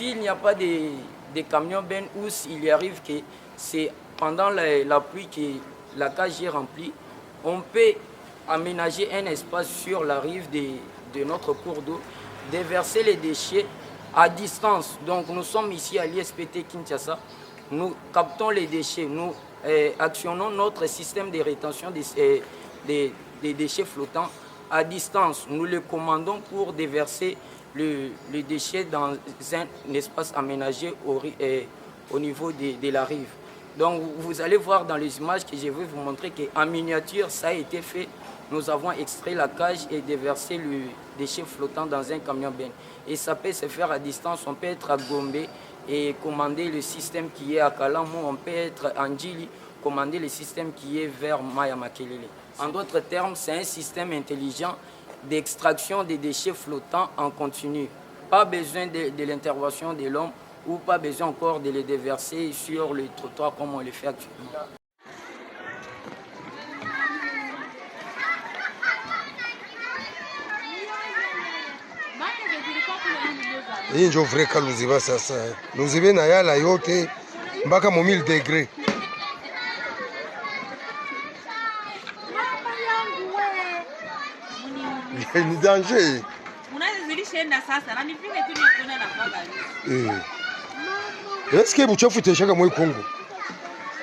s'il n'y a pas des camions bennes ou s'il y arrive que c'est pendant la pluie que la cage est remplie, on peut aménager un espace sur la rive de notre cours d'eau, déverser les déchets à distance. Donc nous sommes ici à l'ISPT Kinshasa, nous captons les déchets, nous actionnons notre système de rétention des déchets flottants à distance. Nous les commandons pour déverser le déchet dans un espace aménagé au niveau de la rive. Donc vous allez voir dans les images que je vais vous montrer qu'en miniature, ça a été fait. Nous avons extrait la cage et déversé le déchet flottant dans un camion benne. Et ça peut se faire à distance, on peut être à Gombe et commander le système qui est à Kalamou, on peut être à Ndjili, commander le système qui est vers Maya Makelele. En d'autres termes, c'est un système intelligent d'extraction des déchets flottants en continu. Pas besoin de l'intervention de l'homme ou pas besoin encore de les déverser sur le trottoir comme on le fait actuellement. Hii ndio vreka Luziba sasa. Luziba na yala yote mpaka mu 1000 degré. Ni danger. Unazilishaenda sasa na nipige tu nione na kwaga. Eske buchafu itashaka mwe Kongo.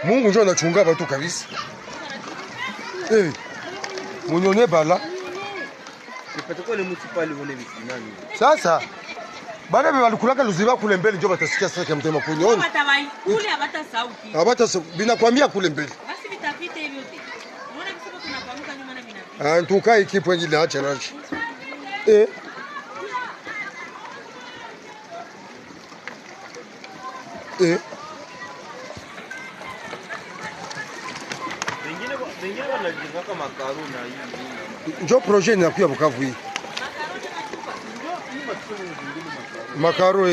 Mungu ndio anachunga watu kabisa. Munyone bala. Ipatoko le municipal vone visinani. Sasa bana balikulaga Luziba kule mbele ndio batasikia sasa kama mtema kunyoni. Batabai kule abata sauti. Abata binakwambia kule mbele. Basi vitapita hivyo yote. Unaona kisema tunapamuka nyuma na vinapita. Ntuka ikipo ngine acha nacho. Wengine wanajivaka makaro na hii. Njo projet inakuya Bukavu hii. Makaro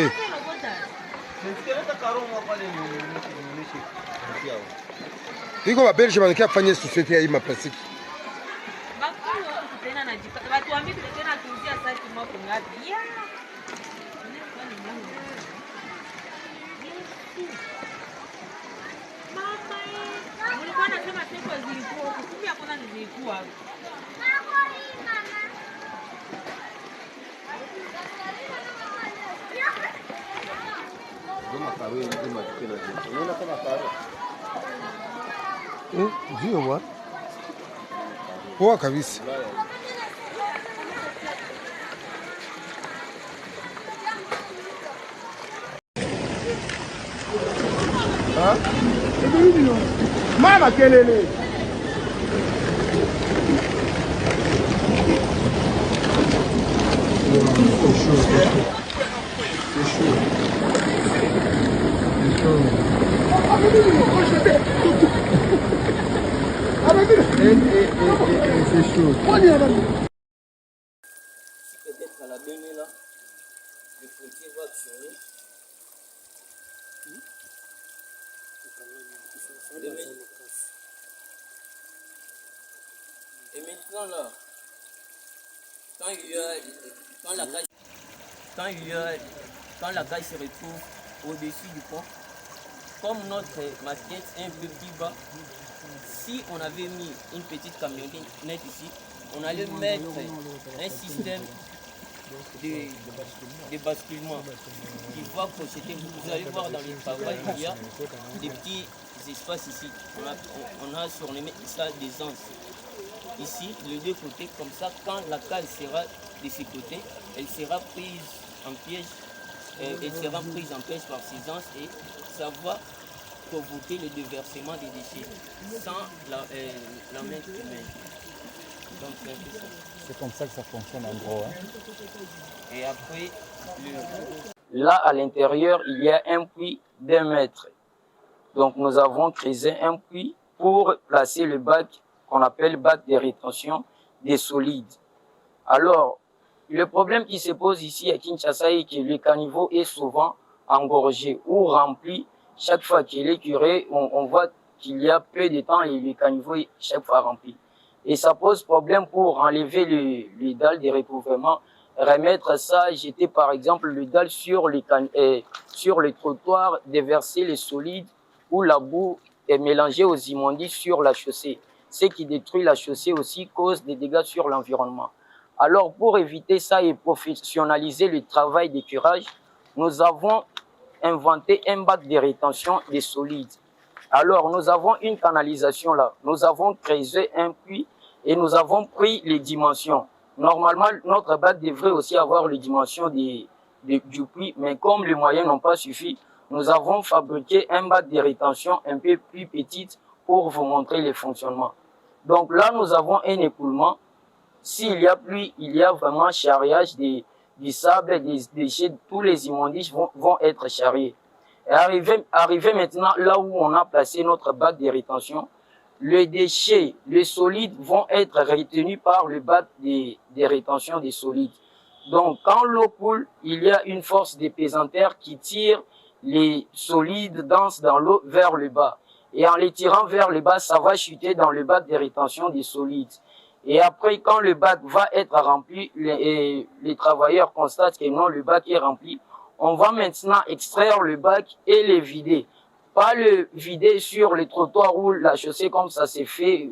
Iko ba Belgium wanakia kufanya society ya hii maplastiki. Watu wambi tena tuuzia site mwako ngapi? Mulikuwa nasema tempo zilikuwa kumbe hakuna zilikuwa. Kama karo ni kama tukio na unaona kama karo. Ndio bwana. Poa kabisa. Mama kelele. C'est chaud. Peut-être à la donnée là, le pompier va actionner. Et maintenant là, quand la cage se retrouve au-dessus du pont, comme notre maquette est un peu plus bas, si on avait mis une petite camionnette ici, on allait mettre un système de basculement qui va projeter. Vous allez voir dans le travail, il y a des petits espaces ici. On a surnommé ça des anses. Ici, les deux côtés, comme ça, quand la cale sera de ce côté, elle sera prise en piège. Elle sera prise en piège par ces anses et ça va provoquer le déversement des déchets sans la main humaine. Donc c'est comme ça que ça fonctionne en gros. Et après, là à l'intérieur, il y a un puits d'1 mètre. Donc nous avons creusé un puits pour placer le bac qu'on appelle bac de rétention des solides. Alors, le problème qui se pose ici à Kinshasa est que le caniveau est souvent engorgé ou rempli. Chaque fois qu'il est curé, on voit qu'il y a peu de temps et le caniveau est chaque fois rempli. Et ça pose problème pour enlever les dalles de recouvrement remettre ça, jeter par exemple le dalle sur les trottoirs, déverser les solides ou la boue et mélanger aux immondices sur la chaussée. Ce qui détruit la chaussée aussi cause des dégâts sur l'environnement. Alors pour éviter ça et professionnaliser le travail de curage, nous avons inventé un bac de rétention des solides. Alors nous avons une canalisation là, nous avons creusé un puits et nous avons pris les dimensions. Normalement, notre bac devrait aussi avoir les dimensions du puits, mais comme les moyens n'ont pas suffi, nous avons fabriqué un bac de rétention un peu plus petit pour vous montrer le fonctionnement. Donc là, nous avons un écoulement. S'il y a pluie, il y a vraiment charriage du sable, des déchets, tous les immondices vont être charriés. Et arrivé maintenant là où on a placé notre bac de rétention, les déchets, les solides vont être retenus par le bac de rétention des solides. Donc, quand l'eau coule, il y a une force de pesanteur qui tire les solides denses dans l'eau vers le bas. Et en les tirant vers le bas, ça va chuter dans le bac de rétention des solides. Et après, quand le bac va être rempli, les travailleurs constatent que non, le bac est rempli, on va maintenant extraire le bac et le vider. Pas le vider sur les trottoirs ou la chaussée comme ça s'est fait,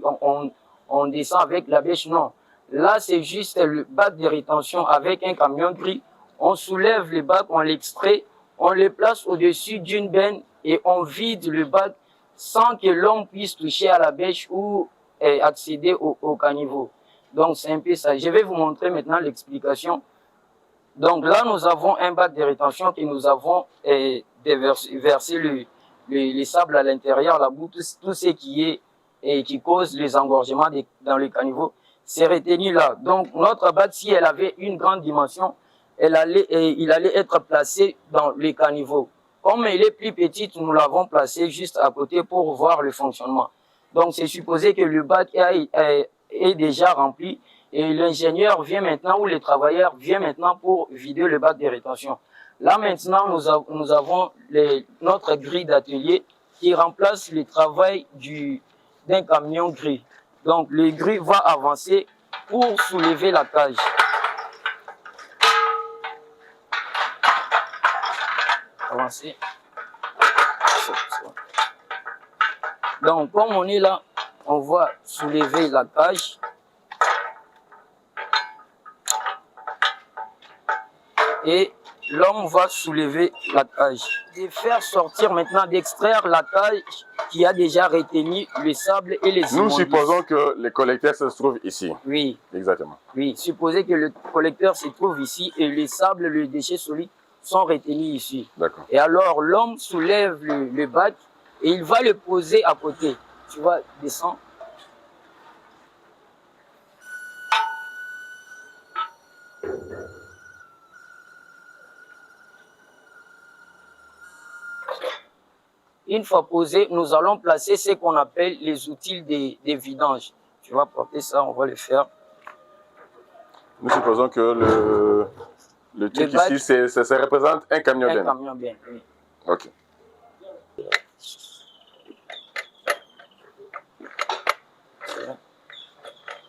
on descend avec la bêche, non. Là, c'est juste le bac de rétention avec un camion gris. On soulève le bac, on l'extrait, on le place au-dessus d'une benne et on vide le bac sans que l'homme puisse toucher à la bêche ou accéder au caniveau. Donc, c'est un peu ça. Je vais vous montrer maintenant l'explication. Donc là, nous avons un bac de rétention que nous avons versé les sables à l'intérieur, la boue, tout ce qui est et qui cause les engorgements dans le caniveau, c'est retenu là. Donc notre bac, si elle avait une grande dimension, il allait être placé dans le caniveau. Comme elle est plus petite, nous l'avons placé juste à côté pour voir le fonctionnement. Donc c'est supposé que le bac est déjà rempli et l'ingénieur vient maintenant ou les travailleurs viennent maintenant pour vider le bac de rétention. Là maintenant, nous avons notre grille d'atelier qui remplace le travail d'un camion gris. Donc le gris va avancer pour soulever la cage. Avancer. Donc comme on est là, on va soulever la cage. Et l'homme va soulever la cage. De faire sortir maintenant, d'extraire la cage qui a déjà retenu le sable et les immondices. Nous supposons que le collecteur se trouve ici. Oui. Exactement. Oui, supposez que le collecteur se trouve ici et les sables, les déchets solides sont retenus ici. D'accord. Et alors l'homme soulève le bac et il va le poser à côté. Tu vois, descend. Une fois posé, nous allons placer ce qu'on appelle les outils de vidange. Tu vas porter ça, on va le faire. Nous supposons que le truc ici, ça représente un camion bien. Un camion bien, oui. Ok.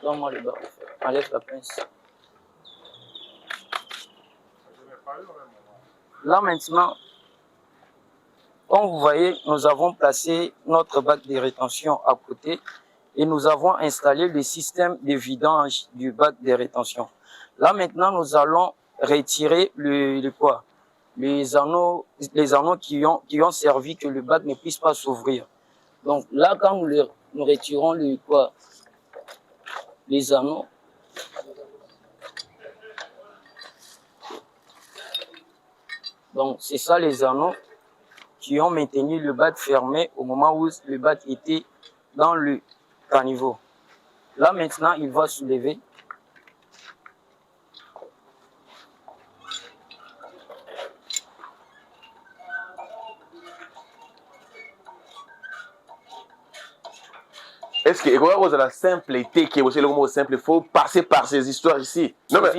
Donne-moi le bas. Enlève la pince. Là maintenant, comme vous voyez, nous avons placé notre bac de rétention à côté et nous avons installé le système de vidange du bac de rétention. Là maintenant, nous allons retirer les anneaux qui ont servi que le bac ne puisse pas s'ouvrir. Donc là, quand nous retirons les anneaux, donc c'est ça les anneaux qui ont maintenu le bac fermé au moment où le bac était dans le caniveau. Là maintenant, il va soulever. Est-ce que vous avez la simplicité qui est aussi le mot simple, il faut passer par ces histoires ici. Non, mais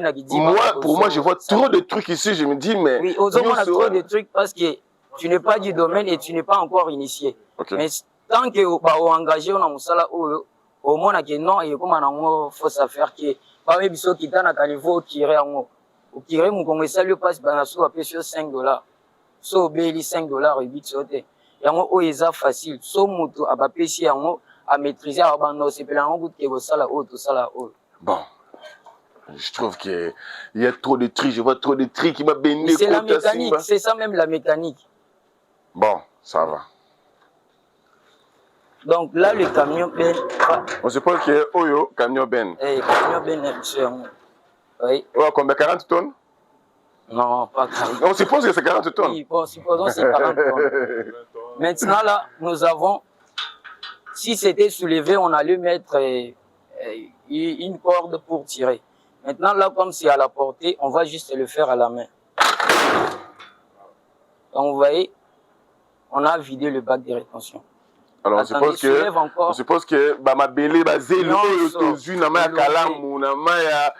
pour moi, je vois trop de trucs ici, je me dis, mais... Oui, on a trop de trucs parce que tu n'es pas du domaine et tu n'es pas encore initié. Okay. Mais tant que tu es engagé dans musala au moins que non et comme on faut ça faire que pas même biso qui dans caniveau tirer en haut. okire mukongo esali passe banaso apesi sur 5 $. So obeli 5 $ ebiti sote. Yango oyo eza facile. So moto abapesi yango à maîtriser à bando sepela yango kutu ke sala oyo to sala oyo. Bon. Je trouve qu'il y a trop de tri, je vois trop de tri qui m'a béni. C'est la mécanique, c'est ça même la mécanique. Bon, ça va. Donc là, le camion Ben. On suppose qu'il y a Oyo, camion Ben. Eh, camion Ben, oui. Ouais, combien 40 tonnes? Non, pas 40. On suppose que c'est 40 tonnes. Oui, bon, supposons que c'est 40 tonnes. Maintenant, là, nous avons, si c'était soulevé, on allait mettre une corde pour tirer. Maintenant, là, comme c'est à la portée, on va juste le faire à la main. Donc, vous voyez, on a vidé le bac de rétention. Alors, on suppose que ma belle bazelo autozu na ma kalamu na ma ya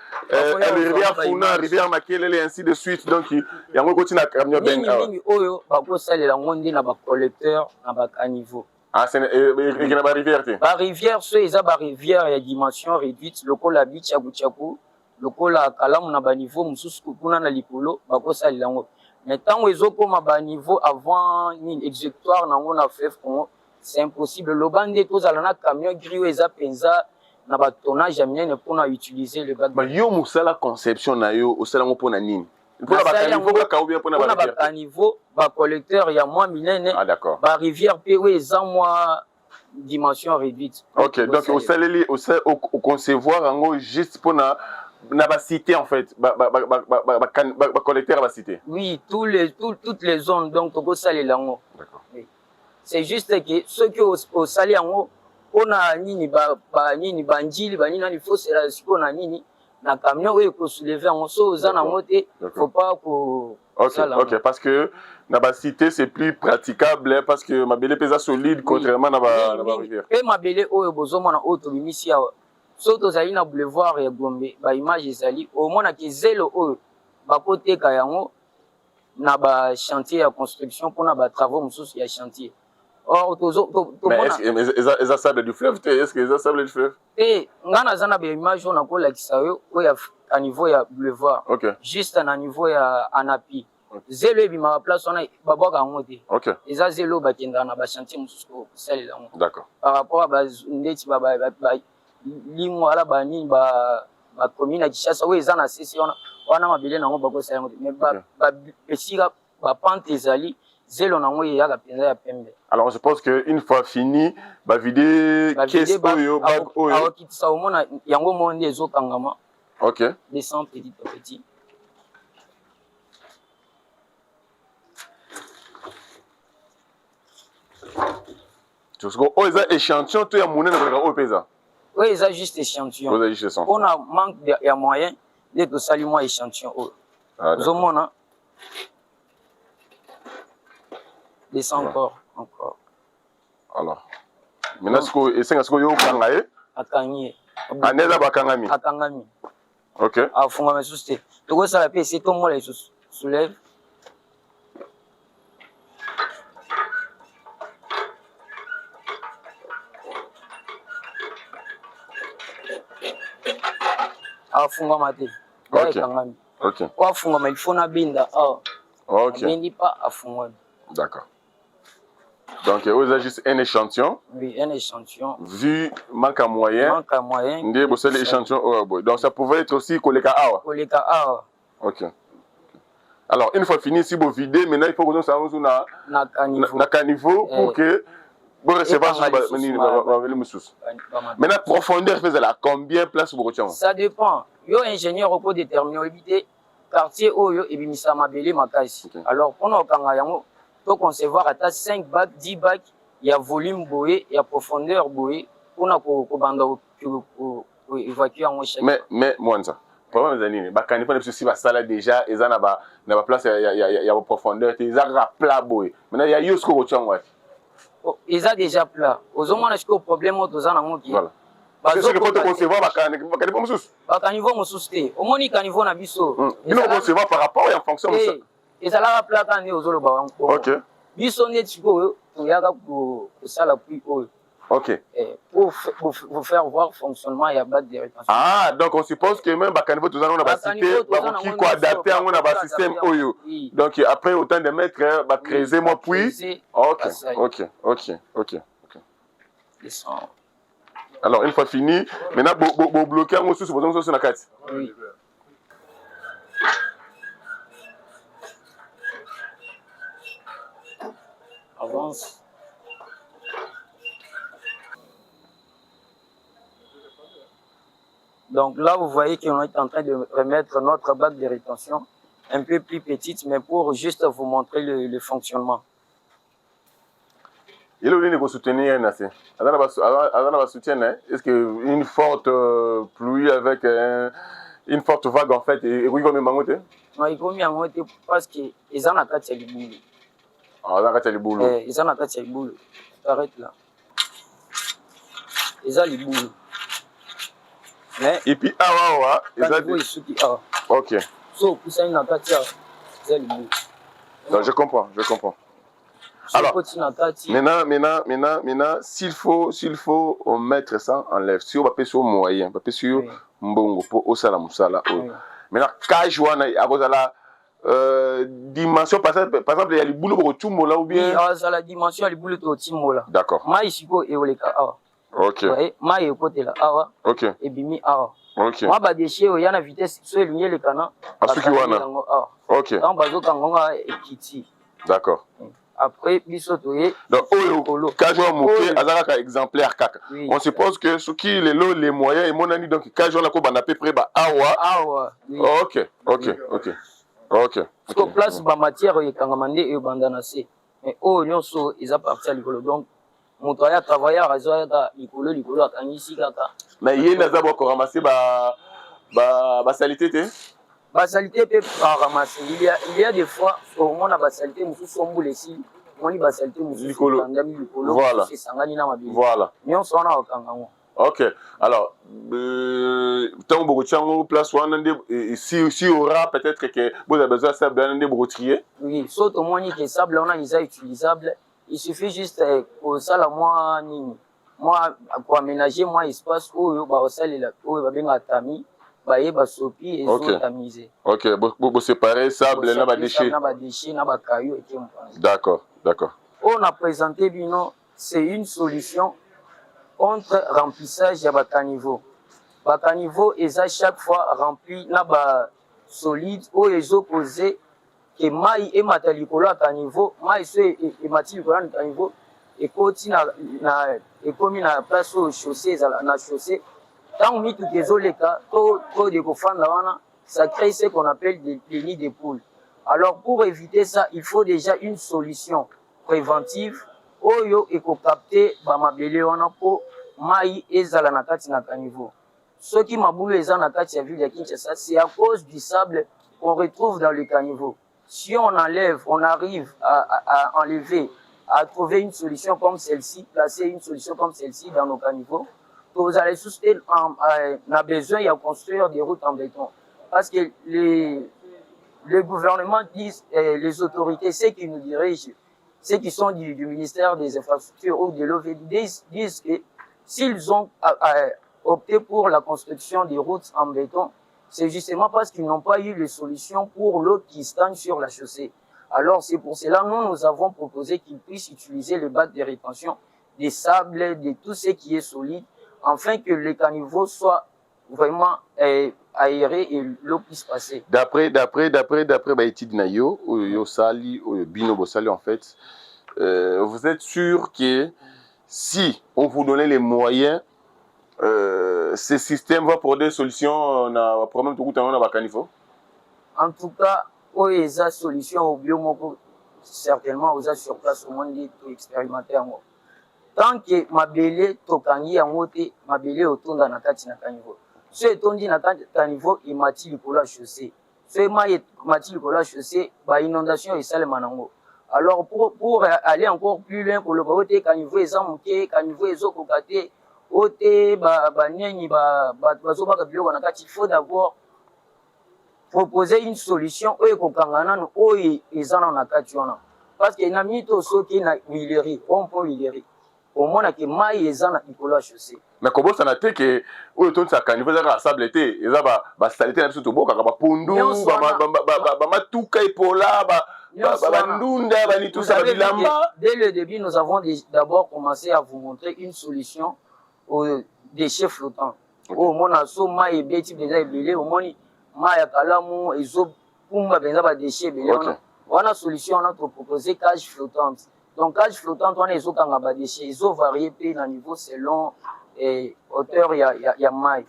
rivière Funa rivière Makelele ainsi de suite donc yango continue na camion Ben oyo bako salela ngondi na ba collecteur na ba caniveau. Ah c'est na ba rivière te. Ba rivière so eza ba rivière ya dimension réduite lokola bicha buchaku lokola kalamu na ba niveau mususu kuna na likolo bako salela ngo. Mais tant ezokoma ba niveau avant ni exécutoire nango na FF Congo. C'est impossible. Le bandit tous à la camion gris et penza na ba tonnage amien pour utiliser le bac. Bah yo musala conception na yo au sala pour na nini. Pour la caniveau ka ou bien pour na ba caniveau ba collecteur il y a moins millénaire. Ah d'accord. Ba rivière PW sans moi dimension réduite. OK, donc au saleli au concevoir en gros juste pour na ba cité en fait ba collecteur ba cité. Oui, toutes les zones donc au salé lango. D'accord. Oui. C'est juste que ceux qui au sali yango on a nini ba nini banjili ba nini il faut c'est là ce qu'on a nini na camion oui ko soulever en so za na moté faut pas ko OK parce que na ba cité c'est plus praticable parce que ma belle pesa solide contrairement na ba rivière et ma belle oyo bozoma na auto bimisi awa so to zali na boulevard ya Gombe ba image ezali au moins que zelo oyo ba côté ka yango na ba chantier ya construction pour na ba travaux mususu ya chantier. Or, mais est-ce que sable du fleuve? Est-ce que c'est sable du fleuve? Eh, ngana zana be image on a ko la kisayo à niveau ya boulevard. OK. Juste à niveau ya anapi. Zelo bi ma place on a baba ka ngote. OK. Eza zelo ba kenda na ba chantier mususu sali la. D'accord. Par rapport à ba ndeti ba limo ala ba ni ba commune à Kishasa oui eza na session wana mabele na ngo ba ko sali ngote. Mais ba pesika ba pente ezali zelo na ngo ya ka penza ya pembe. Alors on suppose que une fois fini, bah vider qu'est-ce oyo bag oyo. Alors qui ça au moins yango monde ezo kangama. OK. Descend petit à petit. Tu vois oh ça échantillon tout ya monnaie na o pesa. Oui, ça juste échantillon. Vous avez juste ça. On a manque de moyens de tout ça moi échantillon. Ah. Zomona. Descend encore. Alors. Maintenant ce que est-ce que yo kangaye? Akanye. Aneza bakangami. Akangami. OK. A funga mesuste. Toko ça la PC tout moi les soulève. A funga mate. OK. OK. Kwa funga mais il faut na binda. OK. Bindi pas a funga. D'accord. Donc, vous avez juste un échantillon. Oui, un échantillon. Vu manque à moyen. Manque à moyen. C'est l'échantillon. Donc, ça pouvait être aussi Koleka Awa. Koleka Awa. OK. Alors, une fois fini, si vous videz, maintenant, il faut que nous sachions na caniveau pour que vous recevoir ce maintenant, profondeur, faisait là. Combien de place vous retenez? Ça dépend. Yo ingénieur au déterminer quartier Oyo et Bimisa Mabele Makasi. Alors, pour nous, quand faut concevoir à 5 bacs, 10 bacs, il y a volume boé, il y a profondeur boé, pour nous évacuer en chaque. Mais moi ça. Pour les années, bah quand il faut si ça là déjà, ils en a pas place, il y a profondeur, ils ont plat boé. Maintenant il y a jusqu'au retour ouais. Ils ont déjà plat. Aux hommes on a jusqu'au problème aux en amont qui. Voilà. C'est ce que faut concevoir bah quand il faut musus. Bah quand il faut mususter. Au moins quand il faut na biso. Il faut concevoir par rapport et en fonction de ça. Et ça la plat quand il aux autres bah. OK. Biso net siko to yaga ko sala puis Ok. Pour vous faire voir le fonctionnement, il y a bac de rétention. Ah, donc on suppose que même Bakanivo, tout ça, on a pas cité, qui quoi adapté à un système Oyo. Donc après autant de mettre, créer moi puis. Ok. Alors une fois fini, maintenant vous bloquer un sous supposons sur la carte. Oui. Avance. Donc là, vous voyez qu'on est en train de remettre notre bac de rétention un peu plus petite, mais pour juste vous montrer le fonctionnement. Il est venu vous soutenir, Nassé. Est-ce qu'une forte pluie avec une forte vague, en fait, et oui, comme il m'a monté? Non, il faut m'y monter parce qu'ils ont la carte de boulot. Ah, la carte de boulot. Ils ont la carte de boulot. Arrête là. Ils ont les boulots. Et puis, ok. So, pour ça, il n'a pas de non, je comprends. Alors, maintenant, s'il faut mettre ça en lèvres, si on va payer sur moyen, on va payer sur mbongo pour osala musala. Maintenant, casual, à cause de la dimension, par exemple, il y a le boulot pour tout là ou bien. Oui, c'est la dimension, il y a le boulot pour tout là. D'accord. Moi, ici, il y a le cas. Ok. Moi, il y a le côté là. Ok. Et bimi, ok. Moi, je suis il y a une vitesse, sur le le canard. Ok. D'accord. Après, donc, exemplaire kaka. On suppose que ce qui est les moyens et mon ami donc quand on a quoi à peu près awa. Ok. Parce que place ba matière et kangamande et bandanase. Mais on so ils appartiennent à l'école donc mon travail travailleur à l'école à ici kaka. Mais il y a des ko ramasser ba salité té. Ba salité peut pas ramasser. Il y a des fois au moins la salité nous sommes boulés ici. Voilà. Voilà. Ok. Alors, tant beaucoup de gens place si aura peut-être que vous avez besoin de sable de brotrier. Oui, sauf au moins que sable on a déjà utilisable. Il suffit juste pour ça la moi pour aménager moi espace où bah sale là où va bien atami. Bah sopi et tamiser. Ok, vous séparez sable na ba déchets. D'accord. On a présenté c'est une solution contre remplissage à bataniveau. Bataniveau est à chaque fois rempli na ba solide ou les opposés que maï et matalikolo à niveau, maï et matalikolo à niveau et continue et comme na place au chaussée na chaussée. Tant on met tous les autres cas, trop de ça crée ce qu'on appelle des nids de poules. Alors pour éviter ça, il faut déjà une solution préventive. Oyo et qu'on capte bamabele wana po mai ezala na kati na caniveau. Ce qui mabulu eza na kati ya ville ya Kinshasa, c'est à cause du sable qu'on retrouve dans le caniveau. Si on enlève, on arrive à enlever, à trouver une solution comme celle-ci, placer une solution comme celle-ci dans nos caniveaux, vous allez soutenir, on a besoin de construire des routes en béton. Parce que les gouvernements disent, les autorités, ceux qui nous dirigent, ceux qui sont du ministère des Infrastructures ou de l'OVD disent que s'ils ont opté pour la construction des routes en béton, c'est justement parce qu'ils n'ont pas eu les solutions pour l'eau qui stagne sur la chaussée. Alors c'est pour cela que nous avons proposé qu'ils puissent utiliser le bac de rétention, des sables, de tout ce qui est solide, afin que les caniveaux soient vraiment aérés et l'eau puisse passer. D'après étude Nayo, yo sali, bino bosali en fait, vous êtes sûr que si on vous donnait les moyens, ce système va pour des solutions au problème de route à caniveau? En tout cas, il y a des solutions au biomoko, certainement, vous êtes sur place au monde expérimenté en moi. Tant que ma belle tokangi en moté, ma belle autour dans la carte na caniveau. Ce qu'on dit na caniveau, il m'a dit pour la chaussée. Ce m'a dit pour la chaussée, bah inondation et sale manango. Alors pour aller encore plus loin pour le côté caniveau et zamouké, caniveau et zokokate, oté ba nyeni ba bazoba kabilo na carte, il faut d'abord proposer une solution où kokangana où ils en ont na carte. Parce qu'il y a mis tout ce qui na huilerie, on peut huilerie. au moins que mai ezana ikolo chaussée. Mais comment ça n'a été que au ton ça caniveau ça sable été et ça ba salité na biso to boka ba pundu ba matuka ipola ba ndunda ba ni tout ça bilamba. Dès le début nous avons d'abord commencé à vous montrer une solution aux déchets flottants. Au moins so mai beti déjà belé au moins mai kalamu ezo pumba benza ba déchets belé. On a solution on a proposé cage flottante. Donc cage flottante on a ezo kanga ba déchets ezo varié pe na niveau selon et hauteur il y a maille.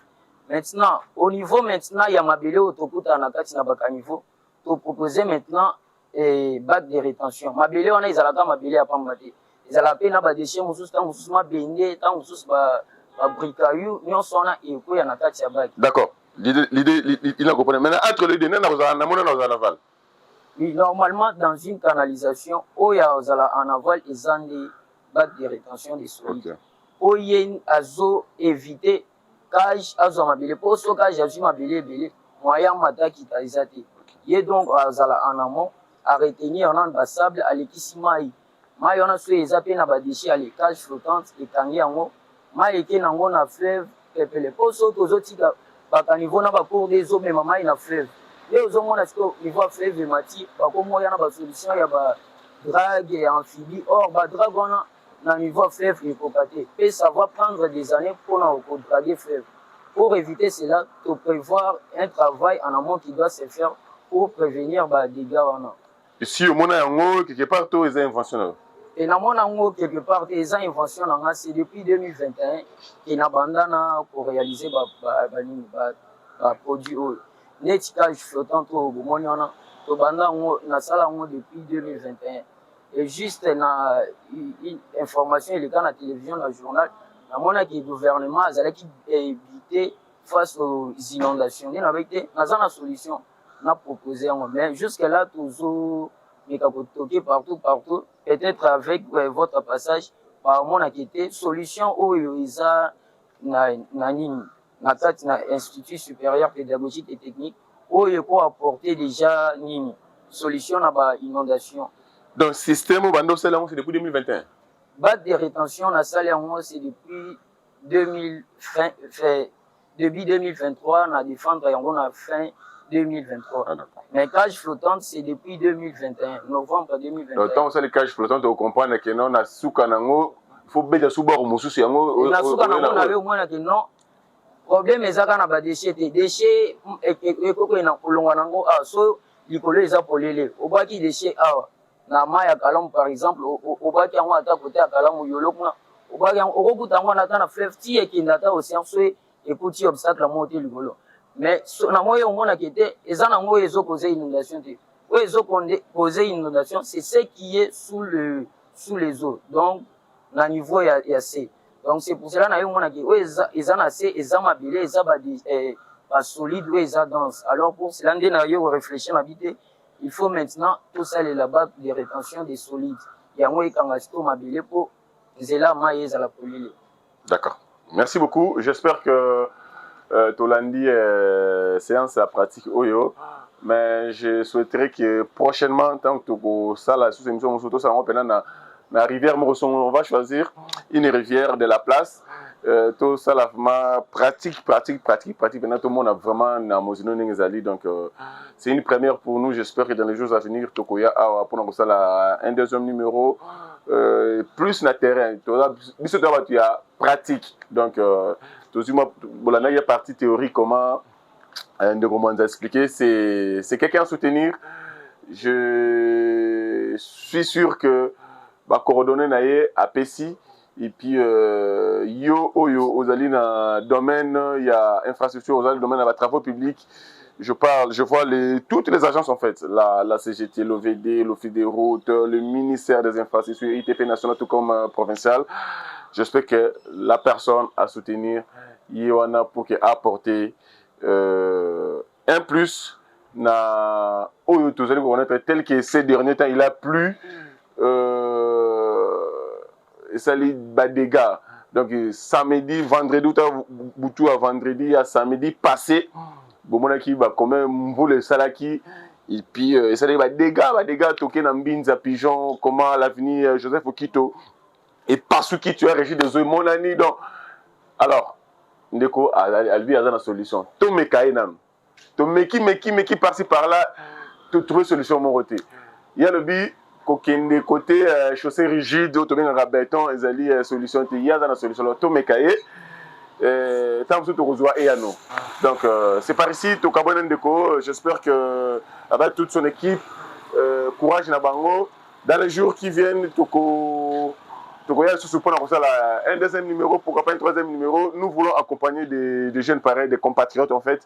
Maintenant au niveau maintenant il y a mabélé autokuta na kati na baka niveau to proposer maintenant bac de rétention mabélé on a izalaka mabélé ya pambate izala pe na ba déchets mususu tant mususu mabende tant mususu ba bricaillou nyonso on a eko ya na kati ya bac. D'accord, l'idée il a compris. Maintenant entre les deux na mona na aval. Oui, normalement dans une canalisation où il y a en aval ils ont des bacs de rétention des solides. Okay. Oyen azo éviter cage azo mabele pour ce cage azo mabele belé moyen mata qui taisati yé donc azala en amont à retenir en bas sable à l'équissimai mai on a sur les appels na ba déchets à les cages flottantes et tangi ango mai ke nango na fleuve pepele pour ce tozo tika ba niveau na ba cours des eaux mais mai na fleuve et aux hommes on a ce niveau fleuve mati ba comme moyen na ba solution ya ba drague et amphibie or ba drague on a dans le niveau fleuve hypopathé. Et ça va prendre des années pour draguer fleuve. Pour éviter cela, il faut prévoir un travail en amont qui doit se faire pour prévenir les dégâts en eau. Et si au monde quelque part, tout est invention. Et dans mon angle, quelque part, les inventions, c'est depuis 2021 qu'il y a abandonné pour réaliser des produits. Les ticages flottants, on a depuis 2021. Et juste une information, il y a dans la télévision, dans le journal, le gouvernement a évité face aux inondations. Il y a une solution à proposer. Mais jusque-là, toujours, partout, peut-être avec votre passage, par mon inquiété, solution où il y a un institut supérieur pédagogique et technique, où il faut apporter déjà une solution à l'inondation. Donc, le système c'est depuis 2021. Bac de rétention, c'est depuis 2023, on a défendu on a fin 2023. Ah, mais cage flottante, c'est depuis 2021, novembre 2021. Donc, quand on les cages flottantes, on comprend que non, on souka nango, il faut bien souba au moussou, c'est nango. Na souka nango, on avait au moins que non. Problème, c'est qu'on a des déchets. Des déchets, et qu'on a olonga nango, so, l'icolo les a polélé. Au bas qui déchets, na maya kalamu par exemple au baki yango ata côté ya kalamu yolokuna au baki yango okokuta yango na ta fleuve ti ekenda ta océan so ekuti obstacle mo te ligolo mais na moyo omona kete eza nango ezo causer inondation te o ezo causer inondation c'est ce qui est sous les eaux donc na niveau ya C donc c'est pour cela na yo mona ke o eza na C eza mabele eza ba solide o eza dense alors pour cela ndé na yo réfléchir na bité. Il faut maintenant tout ça les là-bas de rétention des solides. Il y a un kangasto mabile pour zela maïs à la polile. D'accord. Merci beaucoup. J'espère que Tolandi séance à pratique Oyo. Mais je souhaiterais que prochainement, tant que ça la sous-émission surtout ça on la rivière Morosson, on va choisir une rivière de la place. Tout ça la pratique. Maintenant tout le monde a vraiment namozino ningzali donc c'est une première pour nous. J'espère que dans les jours à venir Tokoya pour nous ça un deuxième numéro plus na terrain. Tu as pratique donc tout il y a partie théorie comment expliquer c'est quelqu'un à soutenir. Je suis sûr que coordonner naie à Pessi. Et puis, aux alliés dans domaine, il y a infrastructure, aux alliés dans domaine, travaux publics. Je vois toutes les agences en fait, la CGT, l'OVD, l'Office des routes, le ministère des infrastructures, ITP national tout comme provincial. J'espère que la personne à soutenir, il y en a pour apporter un plus na tel que ces derniers temps, il a plu. Et ça les dégâts. Donc samedi, vendredi, ou à vendredi, à samedi passé, bon qui va quand même vous le salaki et puis ça les dégâts toquer dans Binza Pigeon, comment l'avenir Joseph Okito Et parce que tu as régi des eaux, mon ami, donc. Alors, Ndeko, Albi a une solution. Tout me caille, non. Tout meki, par-ci, par-là, tu trouves solution, mon côté. Il y a le but, côté chaussée rigide, tu as un béton, il y a une solution, il y a une solution. Tout me caille. Tant que tu reçois et à nous. Donc, c'est par ici, Tokabon Ndeko. J'espère que, avec toute son équipe, courage Nabango, dans les jours qui viennent, Toko un deuxième numéro, pourquoi pas un troisième numéro. Nous voulons accompagner des jeunes pareils, des compatriotes en fait.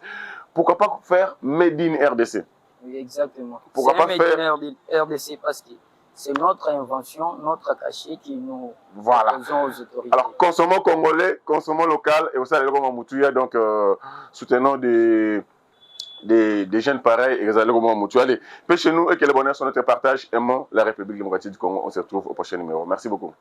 Pourquoi pas faire Made in RDC? Oui, exactement. Pourquoi pas faire Made in RDC parce que c'est notre invention, notre cachet qui nous proposons aux autorités. Alors, consommons congolais, consommons local et aussi les Moutouya, donc soutenons des jeunes pareils et les Moutouya. Allez, chez nous et que les bonheurs sont notre partage. Aimons la République démocratique du Congo. On se retrouve au prochain numéro. Merci beaucoup.